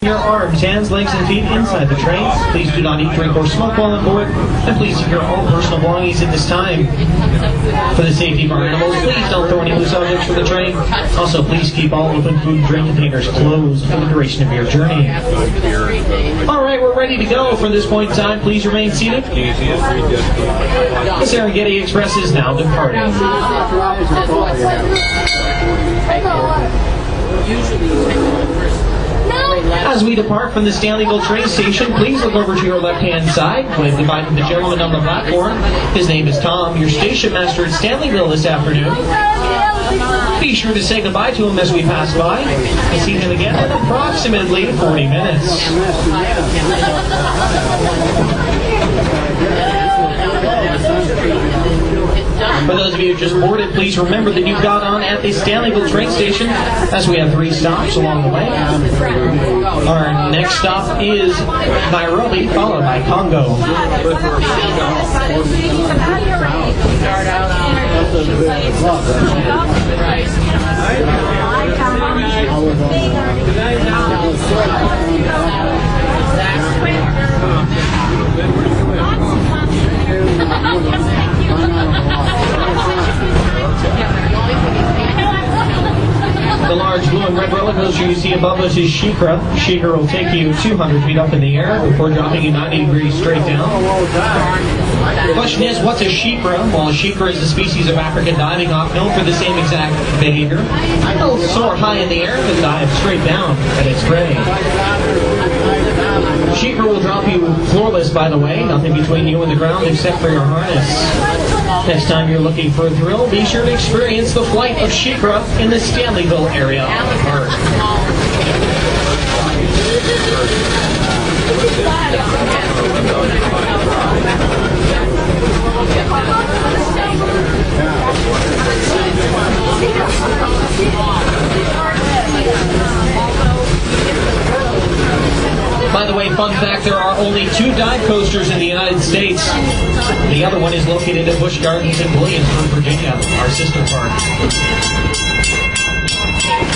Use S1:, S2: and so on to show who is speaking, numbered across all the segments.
S1: Your arms, hands, legs, and feet inside the trains. Please do not eat, drink, or smoke while on board. And please secure all personal belongings at this time. For the safety of our animals, please don't throw any loose objects from the train. Also, please keep all open food and drink containers closed for the duration of your journey. All right, we're ready to go. From this point in time, please remain seated. The Serengeti Express is now departing. As we depart from the Stanleyville train station, please look over to your left-hand side. Wave goodbye to the gentleman on the platform. His name is Tom, your station master at Stanleyville this afternoon. Be sure to say goodbye to him as we pass by. We'll see him again in approximately 40 minutes. For those of you who just boarded, please remember that you got on at the Stanleyville train station, as we have 3 stops along the way. Our next stop is Nairobi, followed by Congo. The large blue and red roller coaster you see above us is Shikra. Shikra will take you 200 feet up in the air before dropping you 90 degrees straight down. The question is, what's a Shikra? Well, a Shikra is a species of African diving hawk known for the same exact behavior. They'll soar high in the air but dive straight down at its prey. Shikra will drop you floorless, by the way, nothing between you and the ground except for your harness. Next time you're looking for a thrill, be sure to experience the flight of Shikra in the Stanleyville area of the park. By the way, fun fact, there are only 2 dive coasters in the United States. The other one is located at Busch Gardens in Williamsburg, Virginia, our sister park.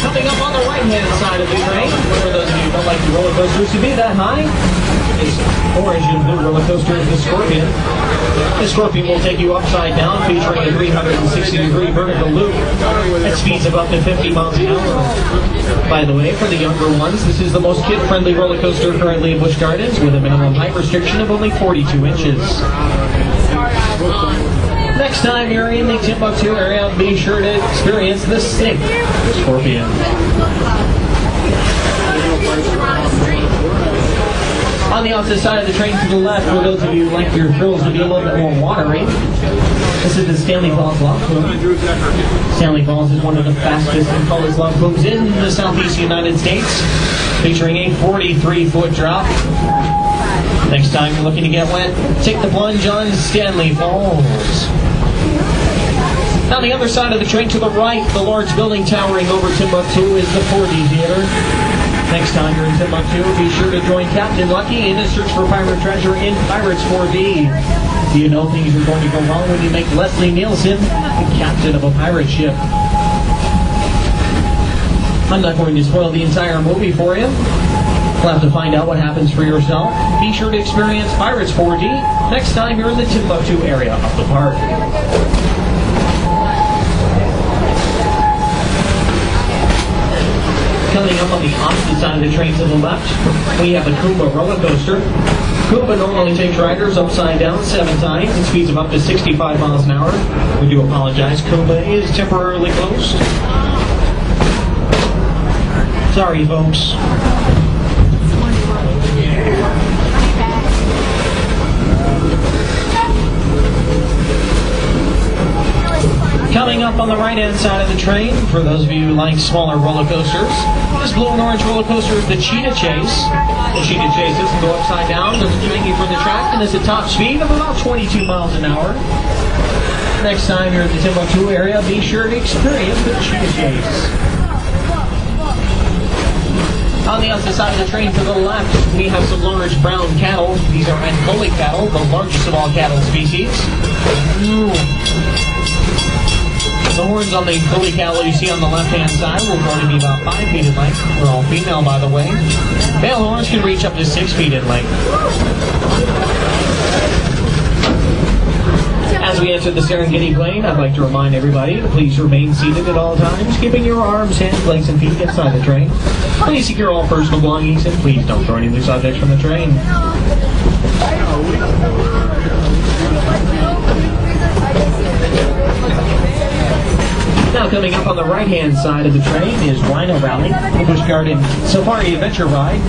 S1: Coming up on the right-hand side of the train, for those of you who don't like the roller coasters to be that high, is orange and blue roller coaster is the Scorpion. The Scorpion will take you upside down, featuring a 360-degree vertical loop at speeds of up to 50 miles an hour. By the way, for the younger ones, this is the most kid-friendly roller coaster currently at Busch Gardens, with a minimum height restriction of only 42 inches. Next time you're in the Timbuktu area, be sure to experience the Snake Scorpion. On the opposite side of the train to the left, for those of you who like your thrills to be a little bit more watery, this is the Stanley Falls Log Flume. Stanley Falls is one of the fastest and tallest log flumes in the southeast United States, featuring a 43-foot drop. Next time you're looking to get wet, take the plunge on Stanley Falls. On the other side of the train to the right, the large building towering over Timbuktu is the 4D Theater. Next time you're in Timbuktu, be sure to join Captain Lucky in his search for pirate treasure in Pirates 4D. Do you know things are going to go wrong when you make Leslie Nielsen the captain of a pirate ship? I'm not going to spoil the entire movie for you. You'll have to find out what happens for yourself. Be sure to experience Pirates 4D next time you're in the Timbuktu area of the park. Coming up on the opposite side of the train to the left, we have the Kumba roller coaster. Kumba normally takes riders upside down 7 times and speeds of up to 65 miles an hour. We do apologize, Kumba is temporarily closed. Sorry, folks. Coming up on the right-hand side of the train, for those of you who like smaller roller coasters, this blue and orange roller coaster is the Cheetah Chase. The Cheetah Chase doesn't go upside down, doesn't swing you from the track, and is a top speed of about 22 miles an hour. Next time you're in the Timbuktu area, be sure to experience the Cheetah Chase. On the opposite side of the train to the left, we have some large brown cattle. These are Angolic cattle, the largest of all cattle species. The horns on the bully cattle you see on the left-hand side will only be about 5 feet in length. They're all female, by the way. Male horns can reach up to 6 feet in length. As we enter the Serengeti Plain, I'd like to remind everybody to please remain seated at all times, keeping your arms, hands, legs, and feet inside the train. Please secure all personal belongings, and please don't throw any loose objects from the train. Now coming up on the right-hand side of the train is Rhino Rally, the Busch Garden Safari Adventure Ride.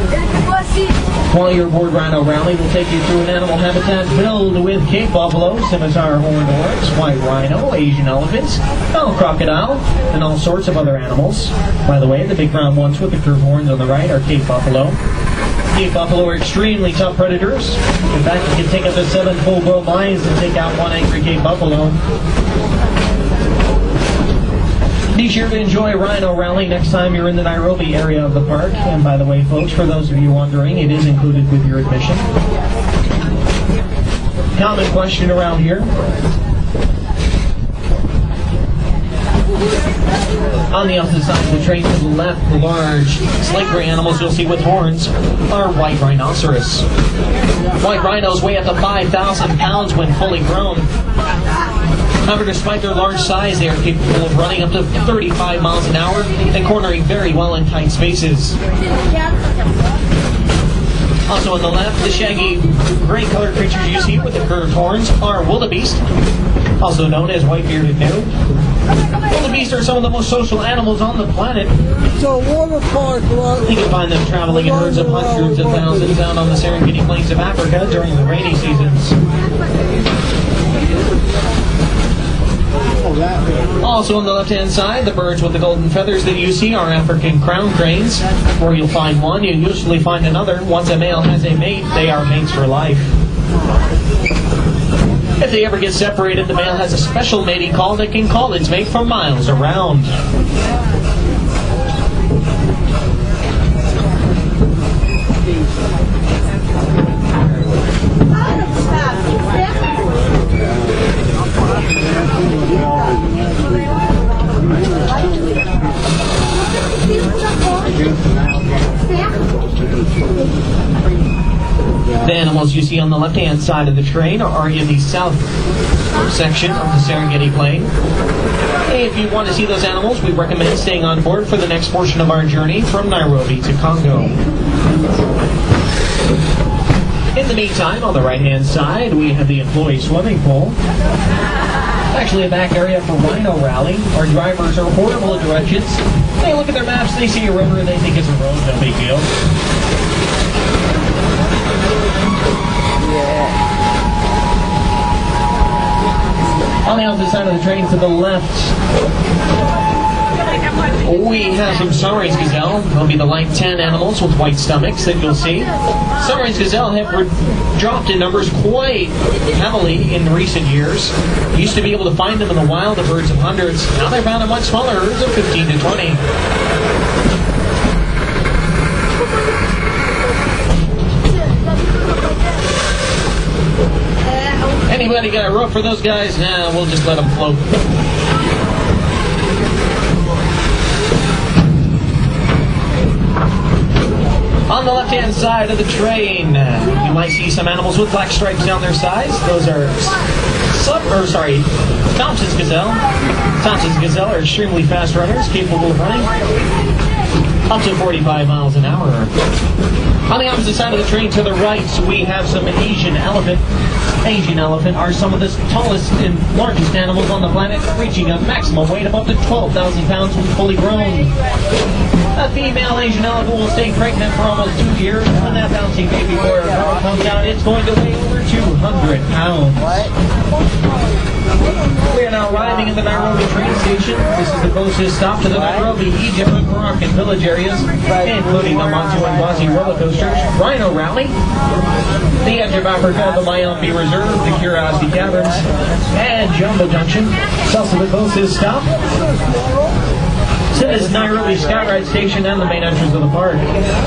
S1: While you're aboard Rhino Rally, we'll take you through an animal habitat filled with Cape buffalo, scimitar horned oryx, white rhino, Asian elephants, bell crocodile, and all sorts of other animals. By the way, the big round ones with the curved horns on the right are Cape buffalo. Cape buffalo are extremely tough predators. In fact, you can take up to 7 full-grown lions and take out one angry Cape buffalo. Be sure to enjoy Rhino Rally next time you're in the Nairobi area of the park. And by the way, folks, for those of you wondering, it is included with your admission. Common question around here. On the opposite side of the train to the left, the large slate gray animals you'll see with horns are white rhinoceros. White rhinos weigh up to 5,000 pounds when fully grown. However, despite their large size, they are capable of running up to 35 miles an hour and cornering very well in tight spaces. Also on the left, the shaggy gray-colored creatures you see with the curved horns are wildebeest, also known as white-bearded gnu. Wildebeest are some of the most social animals on the planet.
S2: So water park.
S1: You can find them traveling in herds of hundreds of thousands out on the Serengeti Plains of Africa during the rainy seasons. Also on the left-hand side, the birds with the golden feathers that you see are African crown cranes. Where you'll find one, you'll usually find another. Once a male has a mate, they are mates for life. If they ever get separated, the male has a special mating call that can call its mate from miles around. The animals you see on the left-hand side of the train are in the south section of the Serengeti Plain. If you want to see those animals, we recommend staying on board for the next portion of our journey from Nairobi to Congo. In the meantime, on the right-hand side, we have the employee swimming pool. Actually a back area for Rhino Rally. Our drivers are horrible at directions. They look at their maps, they see a river, and they think it's a road, no big deal. On the opposite side of the train to the left, we have some sunrise gazelle. They'll be the light 10 animals with white stomachs that you'll see. Sunrise gazelle have dropped in numbers quite heavily in recent years. You used to be able to find them in the wild of herds of hundreds. Now they're found in much smaller herds of 15 to 20. Anybody got a rope for those guys? Nah, we'll just let them float. On the left-hand side of the train, you might see some animals with black stripes down their sides. Those are Thompson's gazelle. Thompson's gazelle are extremely fast runners, capable of running up to 45 miles an hour. On the opposite side of the train to the right, we have some Asian elephant. Asian elephant are some of the tallest and largest animals on the planet, reaching a maximum weight of up to 12,000 pounds when fully grown. A female Asian elephant will stay pregnant for almost 2 years. When that bouncing baby boy or girl comes out, it's going to weigh over 200 pounds. We are now arriving in the Nairobi train station. This is the closest stop to the Nairobi, Egypt, and Moroccan village areas, including the Mantu and Bazi roller coasters, Rhino Rally, the edge of Africa, the Mayombe Reserve, the Curiosity Caverns, and Jumbo Junction. It's also the closest stop to this Nairobi Skyride station and the main entrance of the park.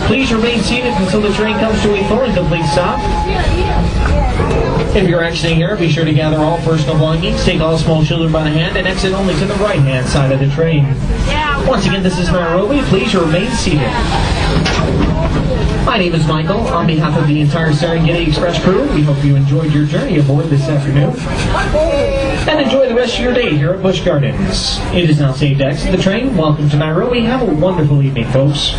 S1: Please remain seated until the train comes to a full and complete stop. If you're exiting here, be sure to gather all personal belongings, take all small children by the hand, and exit only to the right-hand side of the train. Once again, this is Nairobi. Please remain seated. My name is Michael. On behalf of the entire Serengeti Express crew, we hope you enjoyed your journey aboard this afternoon. And enjoy the rest of your day here at Busch Gardens. It is now safe to exit the train. Welcome to Nairobi. Have a wonderful evening, folks.